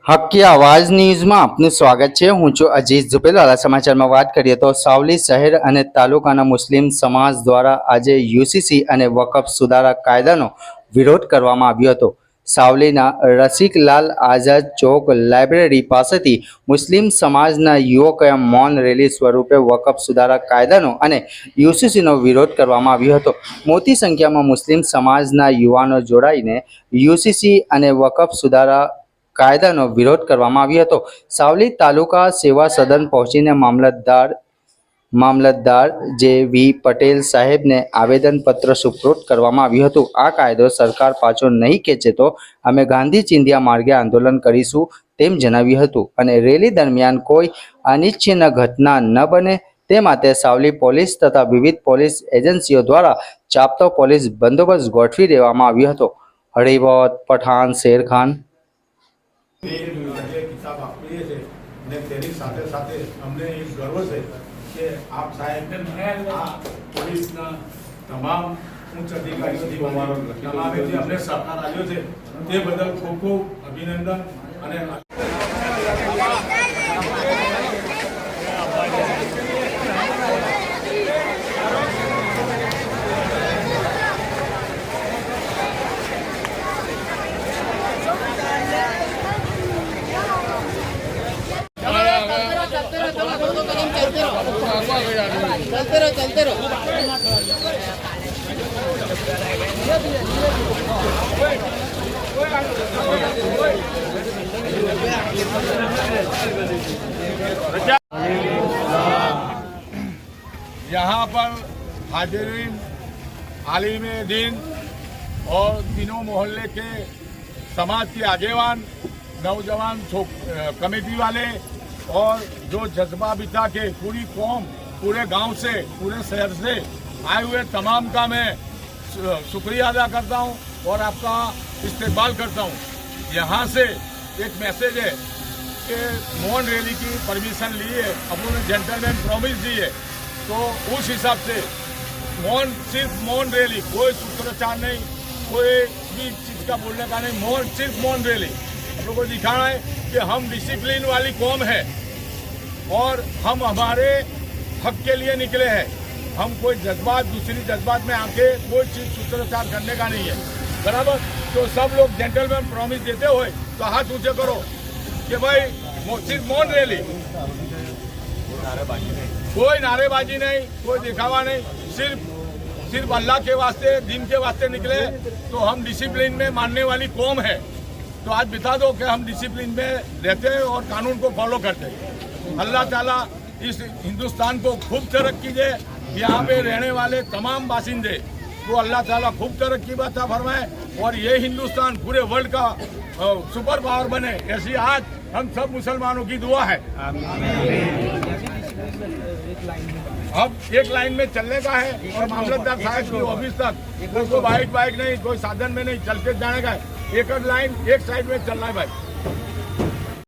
હક્કી આવાજ ન્યૂઝમાં આપનું સ્વાગત છે। હું છું અજીત ઝુપેલાલા। સમાચારમાં વાત કરીએ તો સાવલી શહેર અને તાલુકાના મુસ્લિમ સમાજ દ્વારા આજે યુસીસી અને વકફ સુધારા કાયદાનો વિરોધ કરવામાં આવ્યો હતો। સાવલીના રસિકલાલ આઝાદ ચોક લાઇબ્રેરી પાસેથી મુસ્લિમ સમાજના યુવકોએ મૌન રેલી સ્વરૂપે વકફ સુધારા કાયદાનો અને યુસીસીનો વિરોધ કરવામાં આવ્યો હતો। મોટી સંખ્યામાં મુસ્લિમ સમાજના યુવાનો જોડાઈને યુસીસી અને વકફ સુધારા કાયદાનો વિરોધ કરવામાં આવ્યો હતો। સાવલી તાલુકા સેવા સદન પહોંચીને મામલતદાર જે.વી. પટેલ સાહેબને આવેદનપત્ર સુપ્રત કરવામાં આવ્યું હતું। આ કાયદો સરકાર પાછો નહીં ખેંચે તો અમે ગાંધી ચિંધ્યા માર્ગે આંદોલન કરીશું તેમ જણાવ્યું હતું અને રેલી દરમિયાન કોઈ અનિચ્છનીય ઘટના ન બને તે માટે સાવલી પોલીસ તથા વિવિધ પોલીસ એજન્સીઓ દ્વારા ચાપતો પોલીસ બંદોબસ્ત ગોઠવી દેવામાં આવ્યો હતો। હરિવત પઠાણ શેરખાન किताब आपकी है ने तेरी साथे साथे हमने ये गर्व से कि आप साहेब ने पुलिस ना तमाम उच्च अधिकारीओ तमाम जे हमने सहकार आप्यो छे ते बदल खूब खूब अभिनंदन અને चलते रहो। यहाँ पर हाजिरीन आलिम दीन और तीनों मोहल्ले के समाज के आगेवान नौजवान कमेटी वाले और जो जज्बा बिता के पूरी कौम पूरे गांव से पूरे शहर से आए हुए तमाम का मैं शुक्रिया अदा करता हूं और आपका इस्तेमाल करता हूं। यहां से एक मैसेज है कि मौन रैली की परमिशन ली है, अपने जेंटलमैन प्रॉमिस दी है, तो उस हिसाब से सिर्फ मौन रैली, कोई सूत्रोच्चार नहीं, कोई भी चीज़ का बोलने का नहीं, सिर्फ मौन रैली हम लोग को दिखाना है कि हम डिसिप्लिन वाली कौम है और हम हमारे हक के लिए निकले हैं। हम कोई जज्बात दूसरी जज्बात में आके कोई चीज सूत्रोच्चार करने का नहीं है, बराबर। तो सब लोग जेंटलमैन प्रॉमिस देते हुए तो हाथ ऊंचे करो कि भाई सिर्फ मौन रैली, कोई नारेबाजी नहीं, कोई दिखावा नहीं, सिर्फ अल्लाह के वास्ते दिन के वास्ते निकले तो हम डिसिप्लिन में मानने वाली कौम है। तो आज बता दो कि हम डिसिप्लिन में रहते हैं और कानून को फॉलो करते हैं। अल्लाह ताला इस हिंदुस्तान को खूब तरक्की दे, यहाँ पे रहने वाले तमाम बासिंदे को अल्लाह ताला खूब तरक्की अता फरमाए और ये हिंदुस्तान पूरे वर्ल्ड का सुपर पावर बने, ऐसी आज हम सब मुसलमानों की दुआ है। अब एक लाइन में चलने का है और मामलतदार साहब की ऑफिस तक कोई बाइक नहीं, कोई साधन में नहीं, चल के जाने का है। एक लाइन एक साइड में चलना है भाई।